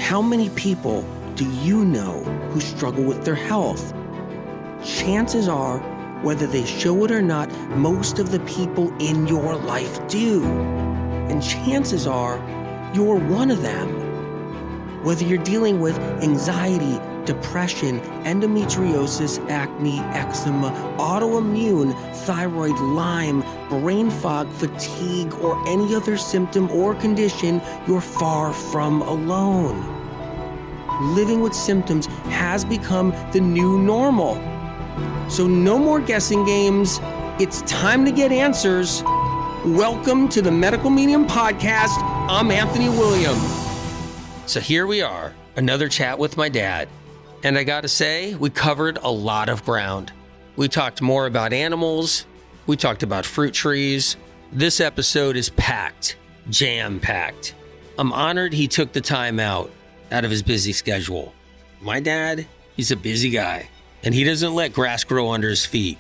how many people do you know who struggle with their health? Chances are, whether they show it or not, most of the people in your life do. And chances are, you're one of them. Whether you're dealing with anxiety, depression, endometriosis, acne, eczema, autoimmune, thyroid, Lyme, brain fog, fatigue, or any other symptom or condition, you're far from alone. Living with symptoms has become the new normal. So no more guessing games. It's time to get answers. Welcome to the Medical Medium Podcast. I'm Anthony William. So here we are, another chat with my dad. And I gotta say, we covered a lot of ground. We talked more about animals. We talked about fruit trees. This episode is packed, jam-packed. I'm honored he took the time out of his busy schedule. My dad, he's a busy guy, and he doesn't let grass grow under his feet.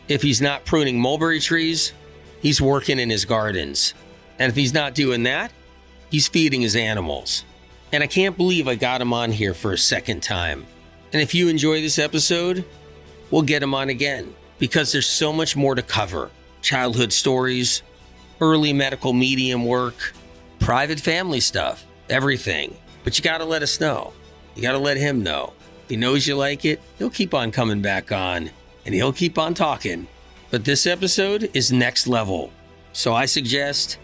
If he's not pruning mulberry trees, he's working in his gardens. And if he's not doing that, he's feeding his animals. And I can't believe I got him on here for a second time. And if you enjoy this episode, we'll get him on again because there's so much more to cover. Childhood stories, early medical medium work, private family stuff, everything. But you gotta let us know. You gotta let him know. If he knows you like it, he'll keep on coming back on and he'll keep on talking. But this episode is next level. So I suggest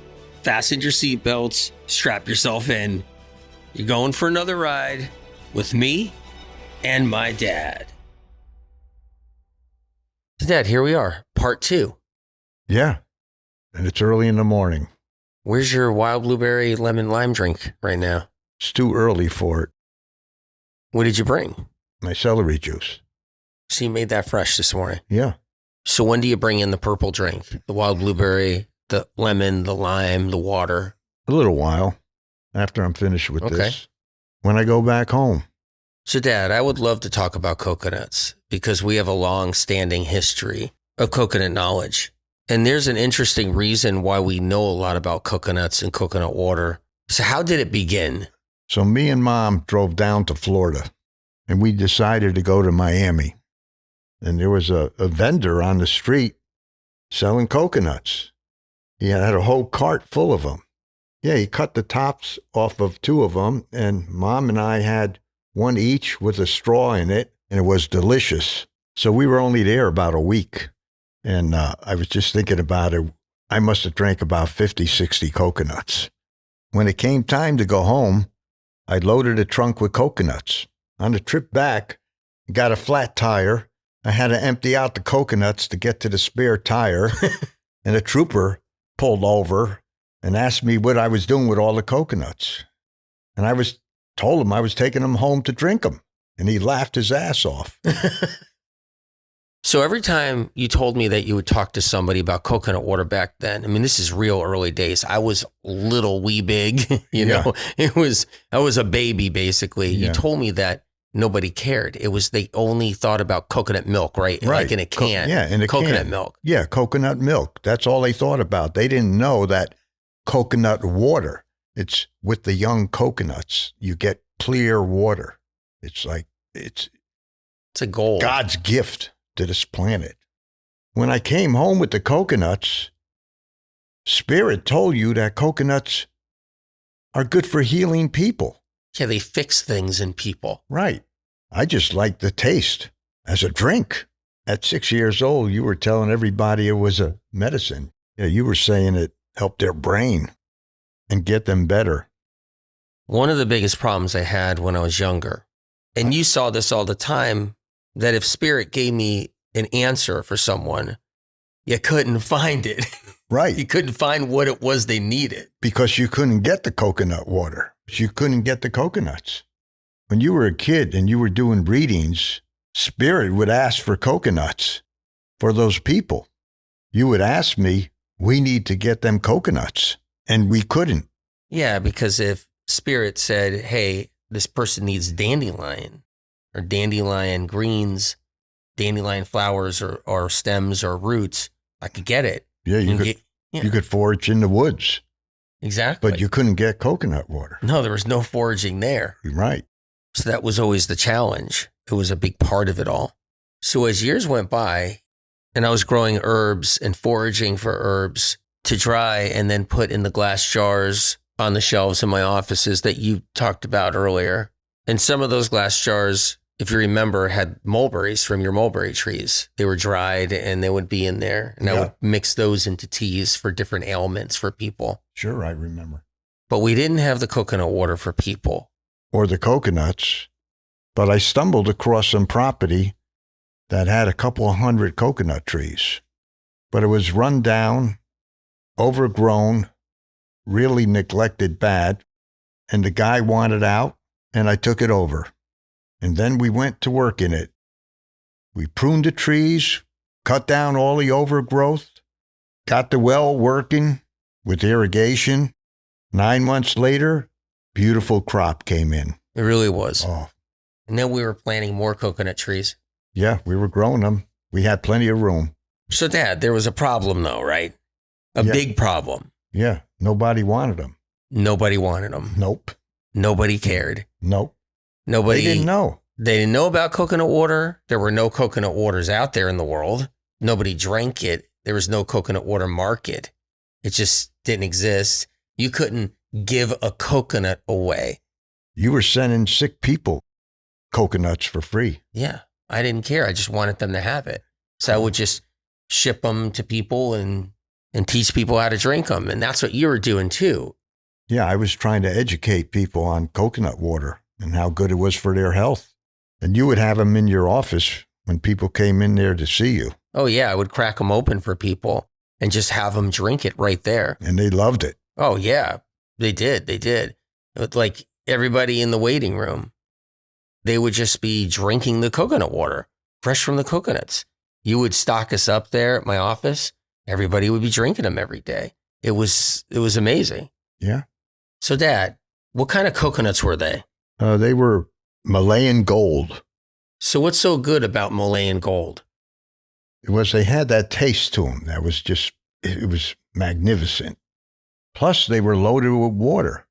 fasten your seatbelts, strap yourself in. You're going for another ride with me and my dad. So Dad, here we are, part 2. Yeah, and it's early in the morning. Where's your wild blueberry lemon lime drink right now? It's too early for it. What did you bring? My celery juice. So you made that fresh this morning? Yeah. So when do you bring in the purple drink? The wild blueberry, the lemon, the lime, the water? A little while after I'm finished with this. When I go back home. So Dad, I would love to talk about coconuts because we have a long-standing history of coconut knowledge. And there's an interesting reason why we know a lot about coconuts and coconut water. So how did it begin? So me and Mom drove down to Florida and we decided to go to Miami. And there was a vendor on the street selling coconuts. He had a whole cart full of them. Yeah, he cut the tops off of 2 of them, and Mom and I had one each with a straw in it, and it was delicious. So we were only there about a week, and I was just thinking about it. I must have drank about 50, 60 coconuts. When it came time to go home, I loaded a trunk with coconuts. On the trip back, I got a flat tire. I had to empty out the coconuts to get to the spare tire, and a trooper pulled over and asked me what I was doing with all the coconuts. And I told him I was taking them home to drink them. And he laughed his ass off. So every time you told me that you would talk to somebody about coconut water back then, I mean, this is real early days. I was little wee big, you know, I was a baby basically. Yeah. You told me that nobody cared. It was, they only thought about coconut milk, right? Right. Like in a can. In a coconut can. milk. Yeah, coconut milk. That's all they thought about. They didn't know that coconut water, it's with the young coconuts, you get clear water. It's like, it's a gold. God's gift to this planet. When I came home with the coconuts, Spirit told you that coconuts are good for healing people. Yeah, they fix things in people. Right. I just liked the taste as a drink. At 6 years old, you were telling everybody it was a medicine. Yeah, you were saying it helped their brain and get them better. One of the biggest problems I had when I was younger, and you saw this all the time, that if Spirit gave me an answer for someone, you couldn't find it. Right. You couldn't find what it was they needed. Because you couldn't get the coconut water. You couldn't get the coconuts. When you were a kid and you were doing readings, Spirit would ask for coconuts for those people. You would ask me, we need to get them coconuts. And we couldn't. Yeah, because if Spirit said, hey, this person needs dandelion or dandelion greens, dandelion flowers or stems or roots, I could get it. Yeah, you could forage in the woods. Exactly. But you couldn't get coconut water. No, there was no foraging there. Right. So that was always the challenge. It was a big part of it all. So as years went by, and I was growing herbs and foraging for herbs to dry and then put in the glass jars on the shelves in my offices that you talked about earlier. And some of those glass jars, if you remember, had mulberries from your mulberry trees. They were dried and they would be in there. And I would mix those into teas for different ailments for people. Sure, I remember. But we didn't have the coconut water for people. Or the coconuts. But I stumbled across some property that had a couple of 100 coconut trees. But it was run down, overgrown, really neglected bad. And the guy wanted out, and I took it over. And then we went to work in it. We pruned the trees, cut down all the overgrowth, got the well working with irrigation. 9 months later, beautiful crop came in. It really was. Oh, And then we were planting more coconut trees. yeah, we were growing them. We had plenty of room. So, Dad, there was a problem, though, right? A Yeah. big problem. Yeah, nobody wanted them. Nobody wanted them. Nope. Nobody cared. Nope. Nobody. They didn't know. They didn't know about coconut water. There were no coconut waters out there in the world. Nobody drank it. There was no coconut water market. It just didn't exist. You couldn't give a coconut away. You were sending sick people coconuts for free. Yeah, I didn't care. I just wanted them to have it. So I would just ship them to people and teach people how to drink them. And that's what you were doing too. Yeah, I was trying to educate people on coconut water and how good it was for their health. And you would have them in your office when people came in there to see you. Oh yeah, I would crack them open for people and just have them drink it right there. And they loved it. Oh yeah, they did. They did. It was like everybody in the waiting room, they would just be drinking the coconut water, fresh from the coconuts. You would stock us up there at my office. Everybody would be drinking them every day. It was amazing. Yeah. So Dad, what kind of coconuts were they? They were Malayan gold. So what's so good about Malayan Gold? It was, they had that taste to them. That was just, it was magnificent. Plus, they were loaded with water.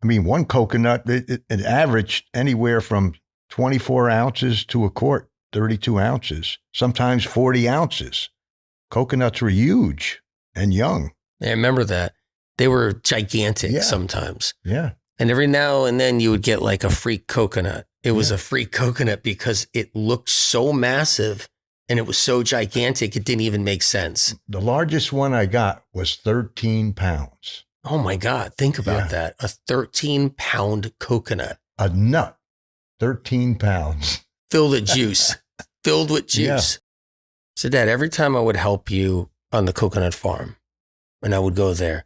I mean, one coconut, it averaged anywhere from 24 ounces to a quart, 32 ounces, sometimes 40 ounces. Coconuts were huge and young. I remember that. They were gigantic Yeah. sometimes. Yeah. And every now and then you would get like a freak coconut. It was a freak coconut because it looked so massive and it was so gigantic, it didn't even make sense. The largest one I got was 13 pounds. Oh my God, think about that. A 13-pound coconut. A nut, 13 pounds. Filled with juice. Filled with juice. So Dad, every time I would help you on the coconut farm and I would go there,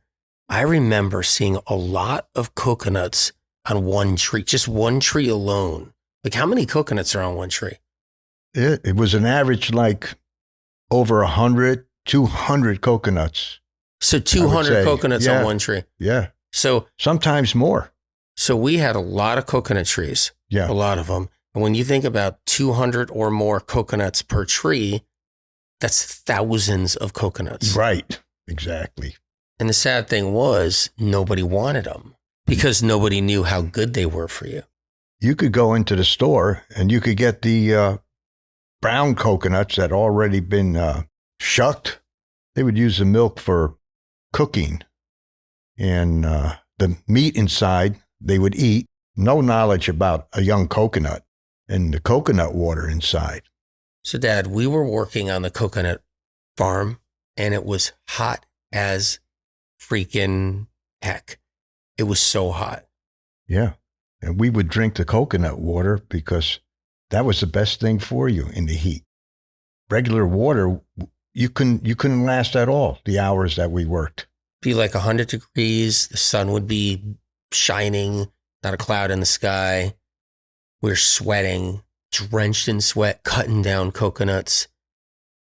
I remember seeing a lot of coconuts on one tree, just one tree alone. Like how many coconuts are on one tree? It was an average like over 100, 200 coconuts. So 200 say, coconuts yeah. on one tree. Yeah. So Sometimes more. we had a lot of coconut trees, Yeah. a lot of them. And when you think about 200 or more coconuts per tree, that's thousands of coconuts. Right. Exactly. And the sad thing was nobody wanted them because nobody knew how good they were for you. You could go into the store and you could get the brown coconuts that already been shucked. They would use the milk for cooking, and the meat inside they would eat. No knowledge about a young coconut and the coconut water inside. So Dad, we were working on the coconut farm and it was hot as freaking heck. It was so hot. Yeah. And we would drink the coconut water because that was the best thing for you in the heat. Regular water, you couldn't last at all the hours that we worked. Be like 100 degrees. The sun would be shining, not a cloud in the sky. We're sweating, drenched in sweat, cutting down coconuts.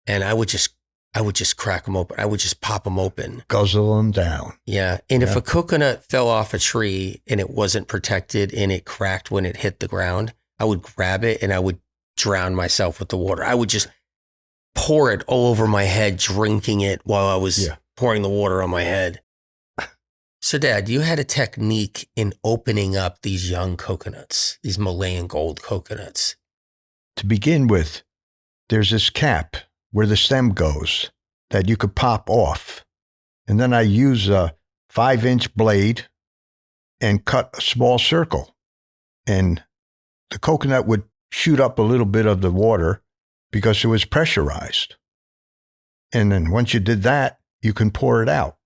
And I would just crack them open. I would just pop them open. Guzzle them down. Yeah. And if Yeah. a coconut fell off a tree and it wasn't protected and it cracked when it hit the ground, I would grab it and I would drown myself with the water. I would just pour it all over my head, drinking it while I was pouring the water on my head. So, Dad, you had a technique in opening up these young coconuts, these Malayan gold coconuts. To begin with, there's this cap where the stem goes that you could pop off. And then I use a 5-inch blade and cut a small circle. And the coconut would shoot up a little bit of the water because it was pressurized. And then once you did that, you can pour it out.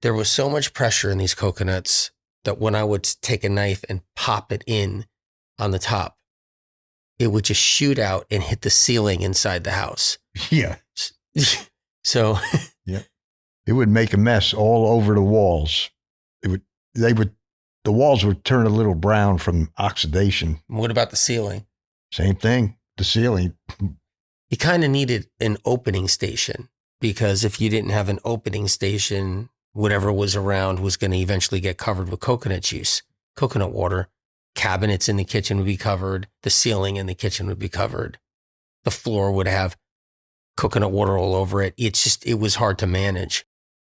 There was so much pressure in these coconuts that when I would take a knife and pop it in on the top, it would just shoot out and hit the ceiling inside the house. Yeah. So It would make a mess all over the walls. The walls would turn a little brown from oxidation. what about the ceiling? Same thing. The ceiling. You kind of needed an opening station, because if you didn't have an opening station, whatever was around was going to eventually get covered with coconut juice, coconut water. Cabinets in the kitchen would be covered. The ceiling in the kitchen would be covered. The floor would have coconut water all over it. It was hard to manage.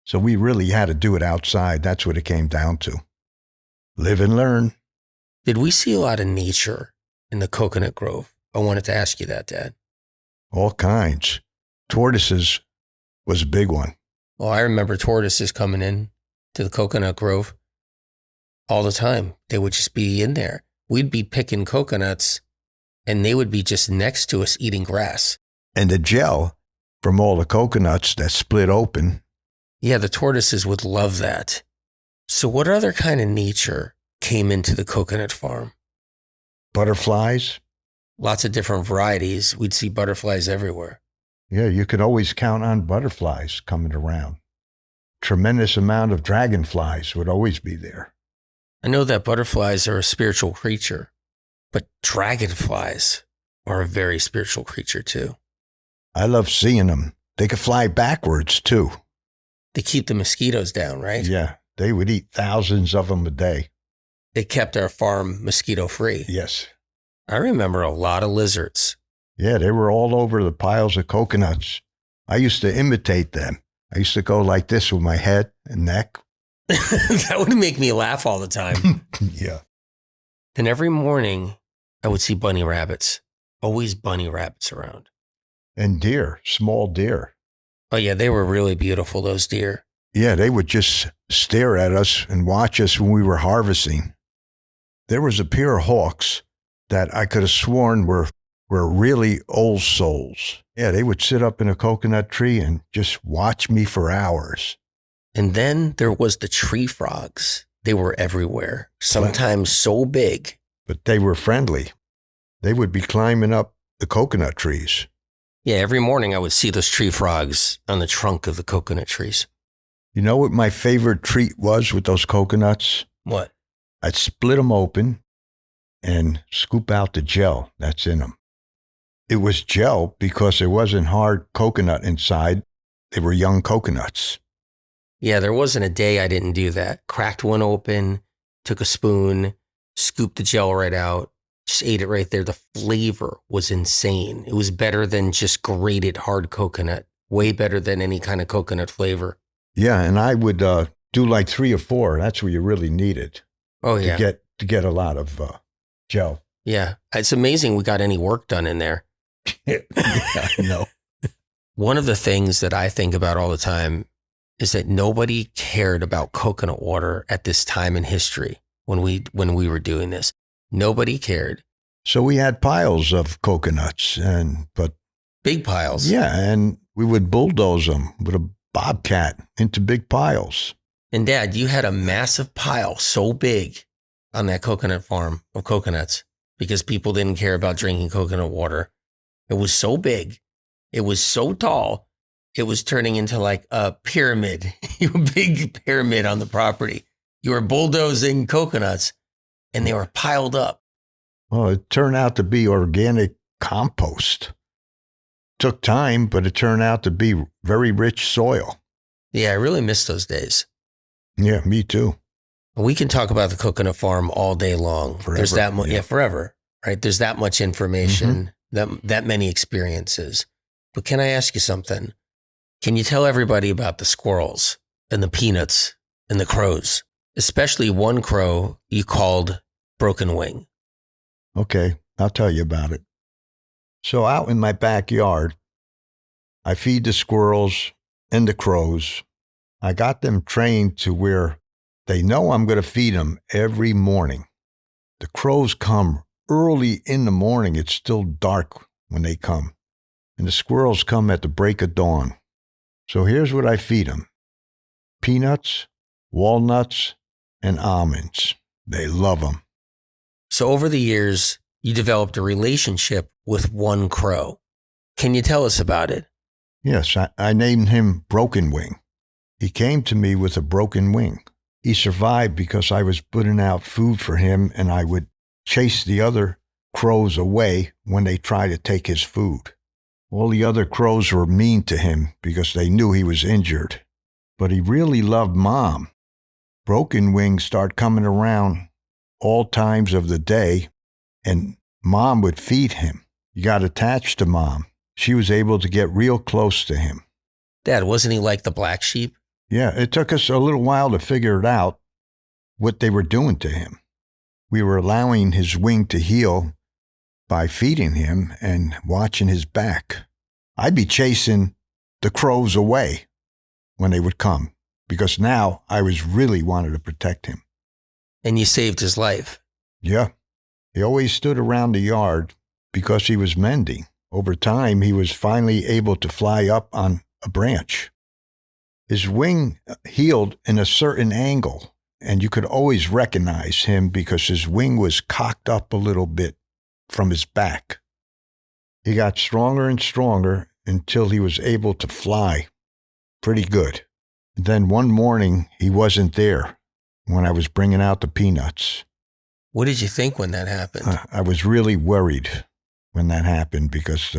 So we really had to do it outside. That's what it came down to. Live and learn. Did we see a lot of nature in the coconut grove? I wanted to ask you that, Dad. All kinds. Tortoises was a big one. Well, I remember tortoises coming in to the coconut grove all the time. They would just be in there. We'd be picking coconuts and they would be just next to us eating grass. And the gel from all the coconuts that split open. Yeah, the tortoises would love that. So what other kind of nature came into the coconut farm? Butterflies. Lots of different varieties. We'd see butterflies everywhere. Yeah, you could always count on butterflies coming around. Tremendous amount of dragonflies would always be there. I know that butterflies are a spiritual creature, but dragonflies are a very spiritual creature too. I love seeing them. They could fly backwards too. They keep the mosquitoes down, right? Yeah, they would eat thousands of them a day. They kept our farm mosquito free. Yes. I remember a lot of lizards. Yeah, they were all over the piles of coconuts. I used to imitate them. I used to go like this with my head and neck. That would make me laugh all the time. Yeah. Then every morning I would see bunny rabbits. Always bunny rabbits around. And deer, small deer. Oh yeah, they were really beautiful, those deer. Yeah, they would just stare at us and watch us when we were harvesting. There was a pair of hawks that I could have sworn were really old souls. Yeah, they would sit up in a coconut tree and just watch me for hours. And then there was the tree frogs. They were everywhere, sometimes so big. But they were friendly. They would be climbing up the coconut trees. Yeah, every morning I would see those tree frogs on the trunk of the coconut trees. You know what my favorite treat was with those coconuts? What? I'd split them open and scoop out the gel that's in them. It was gel because there wasn't hard coconut inside. They were young coconuts. Yeah, there wasn't a day I didn't do that. Cracked one open, took a spoon, scooped the gel right out, just ate it right there. The flavor was insane. It was better than just grated hard coconut. Way better than any kind of coconut flavor. Yeah, and I would do like 3 or 4. That's what you really needed Oh, yeah. to get a lot of gel. Yeah. It's amazing we got any work done in there. Yeah, I know. One of the things that I think about all the time is that nobody cared about coconut water at this time in history when we were doing this. Nobody cared. So we had piles of coconuts, but Big piles. yeah, and we would bulldoze them with a bobcat into big piles. And Dad, you had a massive pile so big on that coconut farm of coconuts because people didn't care about drinking coconut water. It was so big. It was so tall. It was turning into like a pyramid, a big pyramid on the property. You were bulldozing coconuts and they were piled up. Well, it turned out to be organic compost. Took time, but it turned out to be very rich soil. Yeah, I really miss those days. Yeah, me too. We can talk about the coconut farm all day long. Forever, There's that much, yeah. forever, right? There's that much information, that many experiences. But can I ask you something? Can you tell everybody about the squirrels and the peanuts and the crows? especially one crow you called Broken Wing. Okay, I'll tell you about it. So out in my backyard, I feed the squirrels and the crows. I got them trained to where they know I'm going to feed them every morning. The crows come early in the morning. It's still dark when they come. And the squirrels come at the break of dawn. So here's what I feed them: peanuts, walnuts, and almonds. They love them. So over the years, you developed a relationship with one crow. Can you tell us about it? Yes, I named him Broken Wing. He came to me with a broken wing. He survived because I was putting out food for him, and I would chase the other crows away when they tried to take his food. All the other crows were mean to him because they knew he was injured. But he really loved Mom. Broken Wing started coming around all times of the day, and Mom would feed him. He got attached to Mom. She was able to get real close to him. Dad, wasn't he like the black sheep? Yeah, it took us a little while to figure it out what they were doing to him. We were allowing his wing to heal by feeding him and watching his back. I'd be chasing the crows away when they would come because now I was really wanted to protect him. And you saved his life. Yeah, he always stood around the yard because he was mending. Over time, he was finally able to fly up on a branch. His wing healed in a certain angle, and you could always recognize him because his wing was cocked up a little bit from his back. He got stronger and stronger until he was able to fly pretty good. And then one morning, he wasn't there when I was bringing out the peanuts. What did you think when that happened? I was really worried when that happened because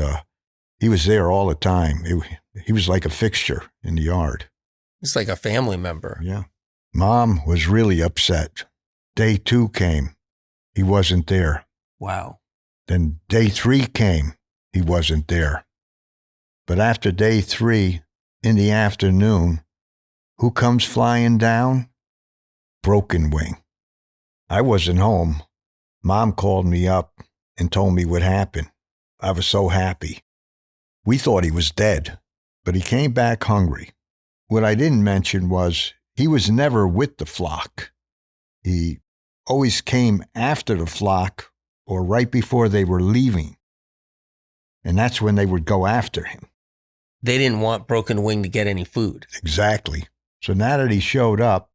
he was there all the time. He was like a fixture in the yard. It's like a family member. Yeah. Mom was really upset. Day 2 came. He wasn't there. Wow. Then day 3 came. He wasn't there. But after day 3, in the afternoon, who comes flying down? Broken Wing. I wasn't home. Mom called me up and told me what happened. I was so happy. We thought he was dead, but he came back hungry. What I didn't mention was he was never with the flock. He always came after the flock or right before they were leaving. And that's when they would go after him. They didn't want Broken Wing to get any food. Exactly. So now that he showed up,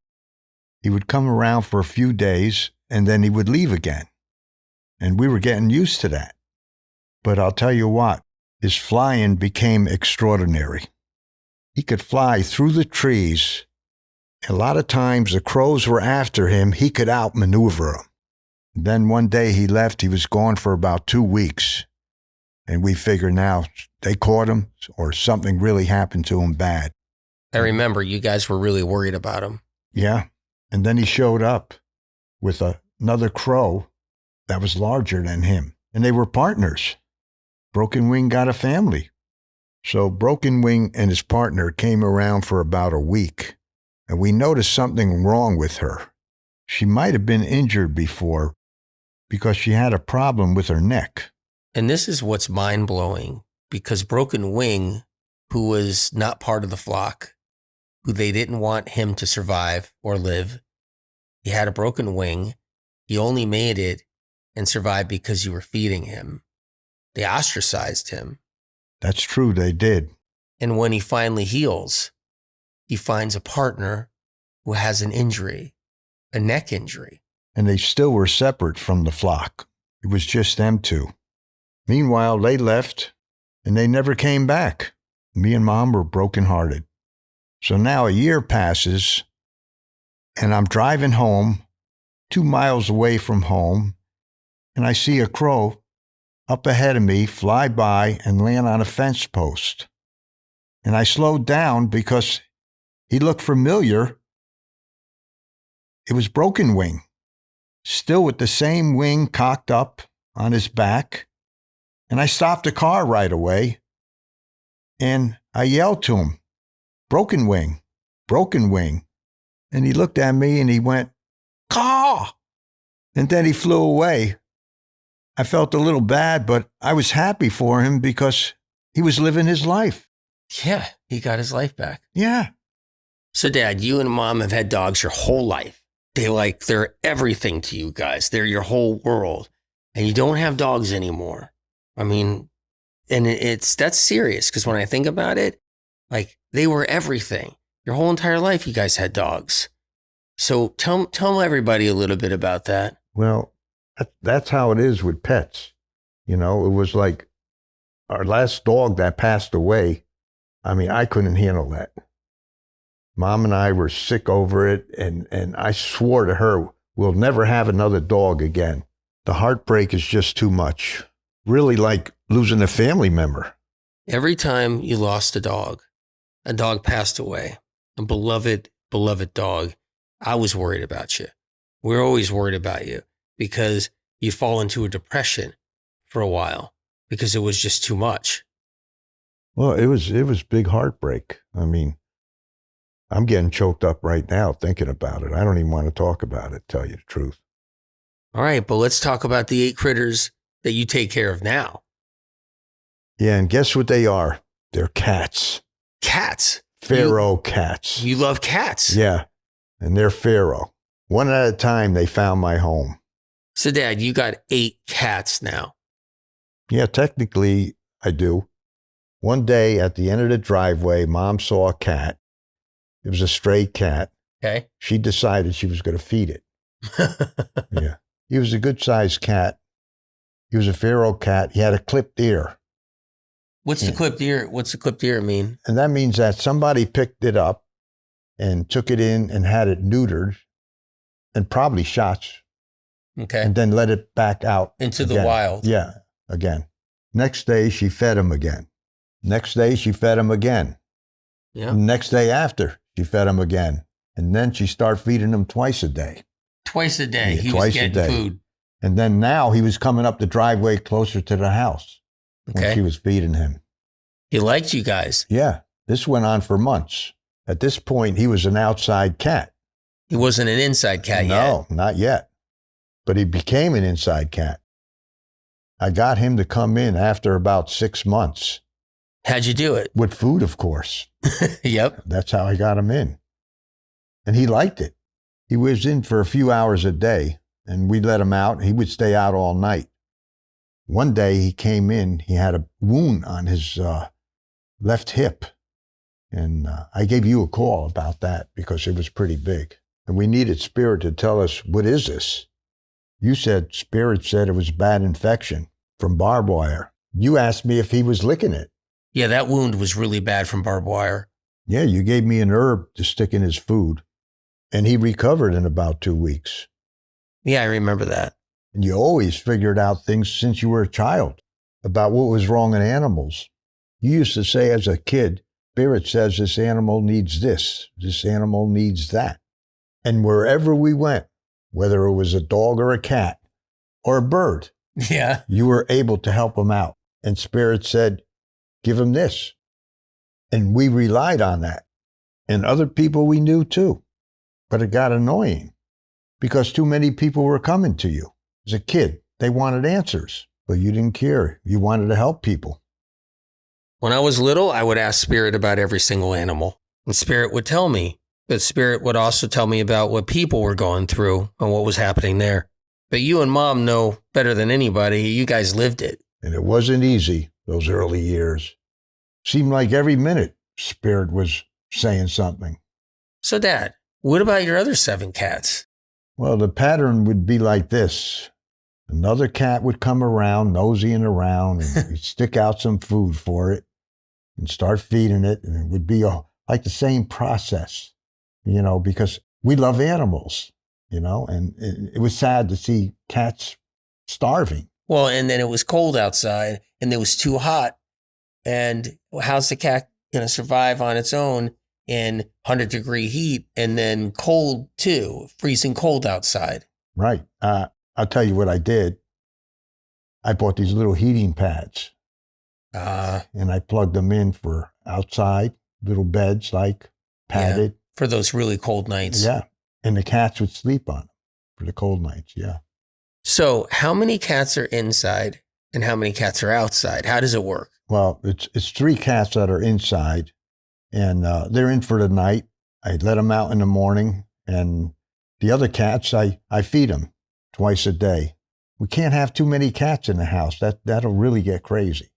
he would come around for a few days and then he would leave again. And we were getting used to that. But I'll tell you what, his flying became extraordinary. He could fly through the trees. A lot of times the crows were after him. He could outmaneuver them. Then one day he left. He was gone for about 2 weeks. And we figured now they caught him or something really happened to him bad. I remember you guys were really worried about him. Yeah. And then he showed up with another crow that was larger than him. And they were partners. Broken Wing got a family. So Broken Wing and his partner came around for about a week. And we noticed something wrong with her. She might have been injured before because she had a problem with her neck. And this is what's mind-blowing, because Broken Wing, who was not part of the flock, who they didn't want him to survive or live, he had a broken wing. He only made it and survived because you were feeding him. They ostracized him. That's true, they did. And when he finally heals, he finds a partner who has an injury, a neck injury. And they still were separate from the flock. It was just them two. Meanwhile, they left and they never came back. Me and Mom were brokenhearted. So now a year passes and I'm driving home 2 miles away from home and I see a crow up ahead of me fly by and land on a fence post. And I slowed down because he looked familiar. It was Broken Wing, still with the same wing cocked up on his back. And I stopped the car right away and I yelled to him, Broken Wing, Broken Wing. And he looked at me and he went, caw. And then he flew away. I felt a little bad, but I was happy for him because he was living his life. Yeah, he got his life back. Yeah. So, Dad, you and Mom have had dogs your whole life. They're everything to you guys. They're your whole world. And you don't have dogs anymore. I mean, and that's serious because when I think about it, like they were everything. Your whole entire life, you guys had dogs. So tell everybody a little bit about that. Well, that's how it is with pets. You know, it was like our last dog that passed away. I mean, I couldn't handle that. Mom and I were sick over it, and I swore to her, we'll never have another dog again. The heartbreak is just too much. Really like losing a family member. Every time you lost a dog passed away, a beloved dog, I was worried about you. We're always worried about you because you fall into a depression for a while because it was just too much. Well, it was big heartbreak. I mean, I'm getting choked up right now thinking about it. I don't even want to talk about it, tell you the truth. All right, but let's talk about the 8 critters that you take care of now. Yeah, and guess what they are? They're cats. Cats? Pharaoh cats. You love cats? Yeah, and they're Pharaoh. One at a time, they found my home. So, Dad, you got 8 cats now. Yeah, technically, I do. One day at the end of the driveway, Mom saw a cat. It was a stray cat. Okay. She decided she was going to feed it. Yeah. He was a good-sized cat. He was a Pharaoh cat. He had a clipped ear. What's the clipped ear? What's the clipped ear mean? And that means that somebody picked it up and took it in and had it neutered and probably shots. Okay. And then let it back out. Into again. the wild. Yeah, again. Next day, she fed him again. Next day, she fed him again. Yeah. Next day after, she fed him again. And then she started feeding him twice a day. Twice a day. Yeah, he twice was getting a day. food. And then now he was coming up the driveway closer to the house when she was feeding him. He liked you guys. Yeah. This went on for months. At this point, he was an outside cat. He wasn't an inside cat yet. No, not yet. But he became an inside cat. I got him to come in after about 6 months. How'd you do it? With food, of course. Yep. That's how I got him in. And he liked it. He was in for a few hours a day, and we'd let him out. He would stay out all night. One day he came in, he had a wound on his left hip. And I gave you a call about that because it was pretty big. And we needed Spirit to tell us, what is this? You said, Spirit said it was bad infection from barbed wire. You asked me if he was licking it. Yeah, that wound was really bad from barbed wire. Yeah, you gave me an herb to stick in his food. And he recovered in about 2 weeks. Yeah, I remember that. And you always figured out things since you were a child about what was wrong in animals. You used to say as a kid, Spirit says this animal needs this animal needs that. And wherever we went, whether it was a dog or a cat or a bird, yeah, you were able to help them out. And Spirit said, give him this. And we relied on that. And other people we knew too. But it got annoying because too many people were coming to you. As a kid, they wanted answers, but you didn't care. You wanted to help people. When I was little, I would ask Spirit about every single animal. And Spirit would tell me. But Spirit would also tell me about what people were going through and what was happening there. But you and Mom know better than anybody. You guys lived it. And it wasn't easy, those early years. Seemed like every minute Spirit was saying something. So, Dad, what about your other 7 cats? Well, the pattern would be like this. Another cat would come around, nosing around, and we'd stick out some food for it and start feeding it. And it would be like the same process, you know, because we love animals, you know, and it was sad to see cats starving. Well, and then it was cold outside and it was too hot. And how's the cat going to survive on its own in 100-degree heat and then cold too, freezing cold outside? Right. I'll tell you what I did. I bought these little heating pads and I plugged them in for outside, little beds like padded. Yeah, for those really cold nights. Yeah. And the cats would sleep on them for the cold nights. Yeah. So how many cats are inside and how many cats are outside? How does it work? Well, it's 3 cats that are inside, and they're in for the night. I let them out in the morning, and the other cats, I feed them twice a day. We can't have too many cats in the house. That'll really get crazy.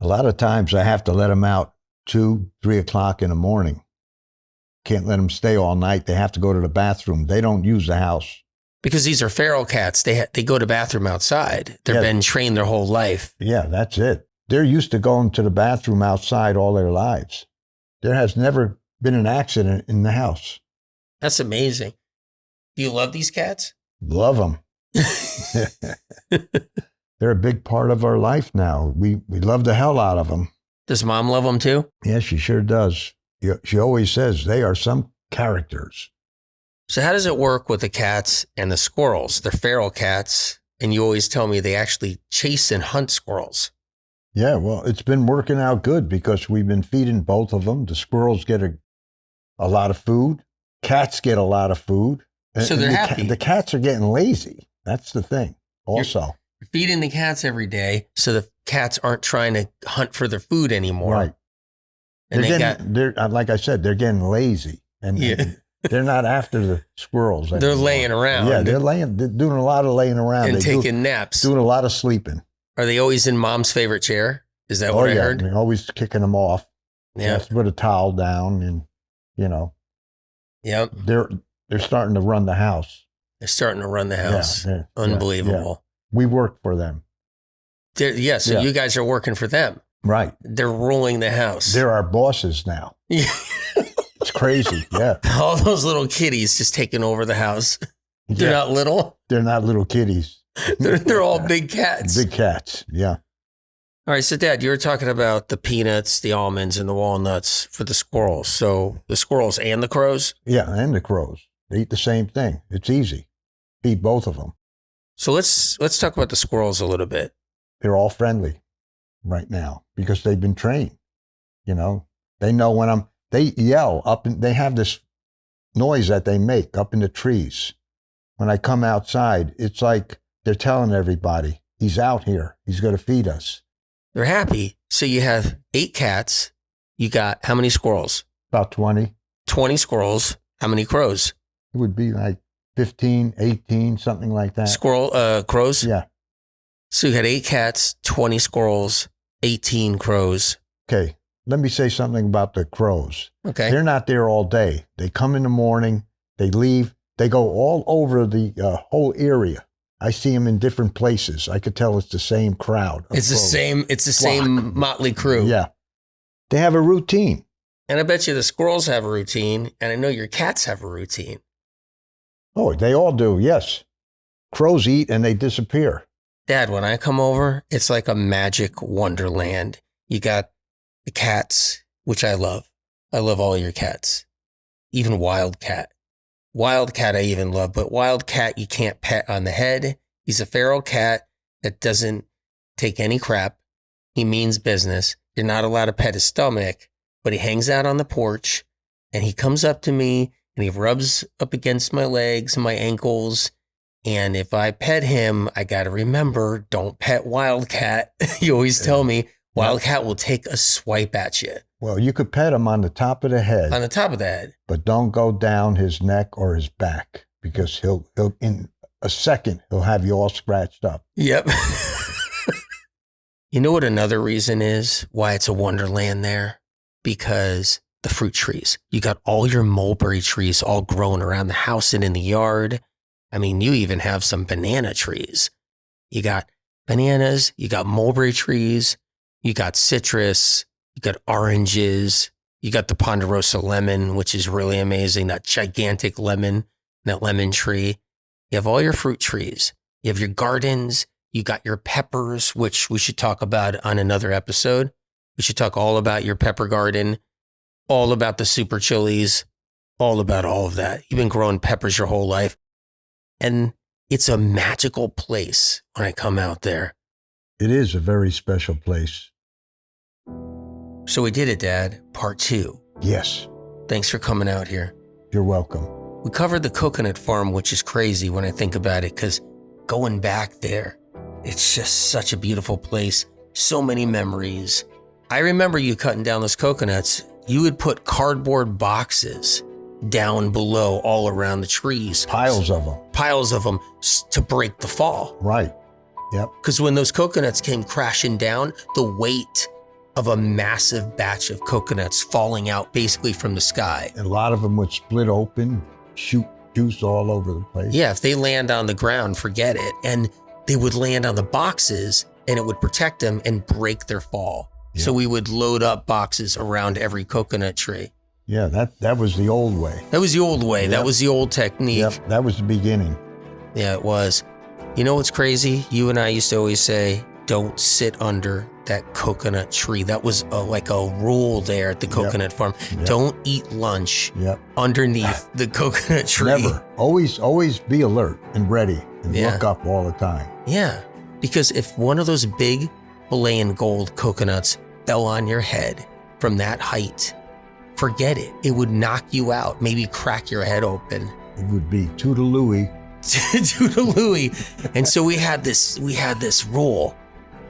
A lot of times I have to let them out 2, 3 o'clock in the morning. Can't let them stay all night. They have to go to the bathroom. They don't use the house. Because these are feral cats. They go to bathroom outside. They've been trained their whole life. Yeah, that's it. They're used to going to the bathroom outside all their lives. There has never been an accident in the house. That's amazing. Do you love these cats? Love them. They're a big part of our life now. We love the hell out of them. Does mom love them too? Yeah, she sure does. She always says they are some characters. So how does it work with the cats and the squirrels? They're feral cats, and you always tell me they actually chase and hunt squirrels. Yeah, well, it's been working out good because we've been feeding both of them. The squirrels get a lot of food. Cats get a lot of food. So they're happy. The cats are getting lazy. That's the thing also. You're feeding the cats every day, so the cats aren't trying to hunt for their food anymore. Right. And they're like I said, they're getting lazy. And they're not after the squirrels anymore. They're laying around. Yeah, they're doing a lot of laying around. And taking naps. Doing a lot of sleeping. Are they always in mom's favorite chair? Is that what I heard? They're always kicking them off. Yeah. Just put a towel down and, Yep. They're starting to run the house. They're starting to run the house. Yeah, Unbelievable. Yeah. We work for them. So you guys are working for them. Right. They're ruling the house. They're our bosses now. It's crazy. Yeah. All those little kitties just taking over the house. They're not little. They're not little kitties. They're all big cats. Big cats. Yeah. All right. So, Dad, you were talking about the peanuts, the almonds, and the walnuts for the squirrels. So the squirrels and the crows? Yeah, and the crows. They eat the same thing. It's easy. Eat both of them. So let's talk about the squirrels a little bit. They're all friendly right now because they've been trained. They know when they yell up and they have this noise that they make up in the trees. When I come outside, it's like they're telling everybody, he's out here. He's going to feed us. They're happy. So you have 8 cats. You got how many squirrels? About 20. 20 squirrels. How many crows? It would be like 15, 18, something like that. Crows? Yeah. So you had 8 cats, 20 squirrels, 18 crows. Okay. Let me say something about the crows. Okay. They're not there all day. They come in the morning, they leave, they go all over the whole area. I see them in different places. I could tell it's the same crowd. It's the same motley crew. Yeah. They have a routine. And I bet you the squirrels have a routine, and I know your cats have a routine. Oh, they all do, yes. Crows eat and they disappear. Dad, when I come over, it's like a magic wonderland. You got the cats, which I love. I love all your cats. Even Wildcat. Wildcat I even love, but Wildcat you can't pet on the head. He's a feral cat that doesn't take any crap. He means business. You're not allowed to pet his stomach, but he hangs out on the porch and he comes up to me and he rubs up against my legs and my ankles. And if I pet him, I got to remember, don't pet Wildcat. You always tell me Wildcat will take a swipe at you. Well, you could pet him on the top of the head. On the top of the head. But don't go down his neck or his back because he'll in a second, he'll have you all scratched up. Yep. You know what another reason is why it's a wonderland there? Because the fruit trees. You got all your mulberry trees all growing around the house and in the yard. I mean, you even have some banana trees. You got bananas, you got mulberry trees, you got citrus, you got oranges, you got the ponderosa lemon, which is really amazing, that gigantic lemon, that lemon tree. You have all your fruit trees. You have your gardens. You got your peppers, which we should talk about on another episode. We should talk all about your pepper garden, all about the super chilies, all about all of that. You've been growing peppers your whole life. And it's a magical place when I come out there. It is a very special place. So we did it, Dad. Part 2. Yes. Thanks for coming out here. You're welcome. We covered the coconut farm, which is crazy when I think about it, because going back there, it's just such a beautiful place. So many memories. I remember you cutting down those coconuts. You would put cardboard boxes down below all around the trees. Piles of them. Piles of them to break the fall. Right. Yep. Because when those coconuts came crashing down, the weight of a massive batch of coconuts falling out basically from the sky. A lot of them would split open, shoot juice all over the place. Yeah, if they land on the ground, forget it. And they would land on the boxes and it would protect them and break their fall. Yeah. So we would load up boxes around every coconut tree. Yeah, that was the old way. That was the old way. Yep. That was the old technique. Yep, that was the beginning. Yeah, it was. You know what's crazy? You and I used to always say, don't sit under that coconut tree. That was like a rule there at the coconut farm. Yep. Don't eat lunch Yep. underneath the coconut tree. Never. Always be alert and ready and look up all the time. Yeah, because if one of those big Malayan gold coconuts fell on your head from that height, forget it. It would knock you out, maybe crack your head open. It would be toodalooey. Toodalooey. And so we had this rule: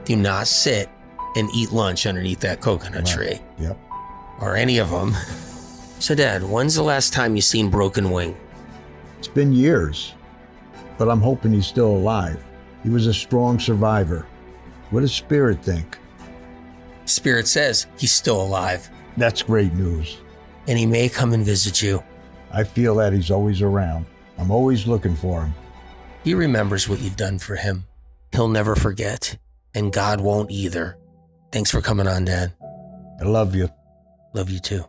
do not sit and eat lunch underneath that coconut tree. Yep. Or any of them. So Dad, when's the last time you seen Broken Wing? It's been years, but I'm hoping he's still alive. He was a strong survivor. What does Spirit think? Spirit says he's still alive. That's great news. And he may come and visit you. I feel that he's always around. I'm always looking for him. He remembers what you've done for him. He'll never forget. And God won't either. Thanks for coming on, Dad. I love you. Love you too.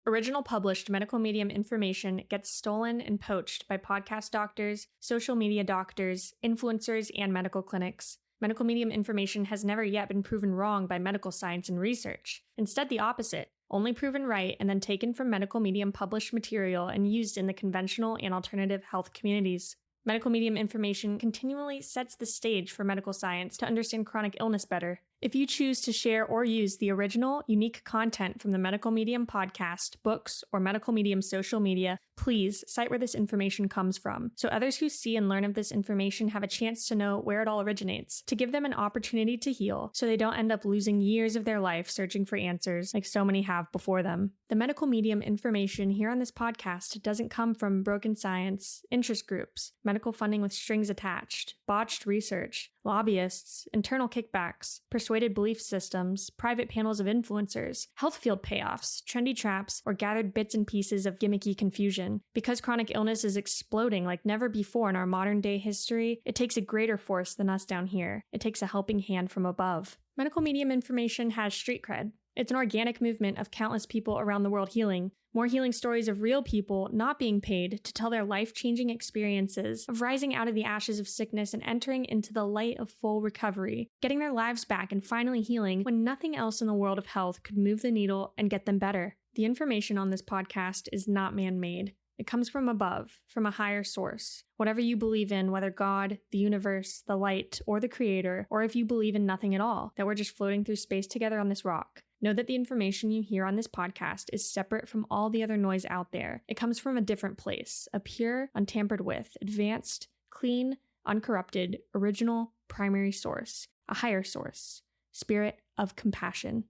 Original published medical medium information gets stolen and poached by podcast doctors, social media doctors, influencers, and medical clinics. Medical medium information has never yet been proven wrong by medical science and research. Instead, the opposite, only proven right and then taken from medical medium published material and used in the conventional and alternative health communities. Medical medium information continually sets the stage for medical science to understand chronic illness better. If you choose to share or use the original, unique content from the Medical Medium podcast, books, or Medical Medium social media, please cite where this information comes from, so others who see and learn of this information have a chance to know where it all originates, to give them an opportunity to heal, so they don't end up losing years of their life searching for answers like so many have before them. The Medical Medium information here on this podcast doesn't come from broken science, interest groups, medical funding with strings attached, botched research, lobbyists, internal kickbacks, persuaded belief systems, private panels of influencers, health field payoffs, trendy traps, or gathered bits and pieces of gimmicky confusion. Because chronic illness is exploding like never before in our modern day history, it takes a greater force than us down here. It takes a helping hand from above. Medical medium information has street cred. It's an organic movement of countless people around the world healing. More healing stories of real people not being paid to tell their life-changing experiences of rising out of the ashes of sickness and entering into the light of full recovery, getting their lives back and finally healing when nothing else in the world of health could move the needle and get them better. The information on this podcast is not man-made. It comes from above, from a higher source. Whatever you believe in, whether God, the universe, the light, or the creator, or if you believe in nothing at all, that we're just floating through space together on this rock. Know that the information you hear on this podcast is separate from all the other noise out there. It comes from a different place, a pure, untampered with, advanced, clean, uncorrupted, original, primary source, a higher source, spirit of compassion.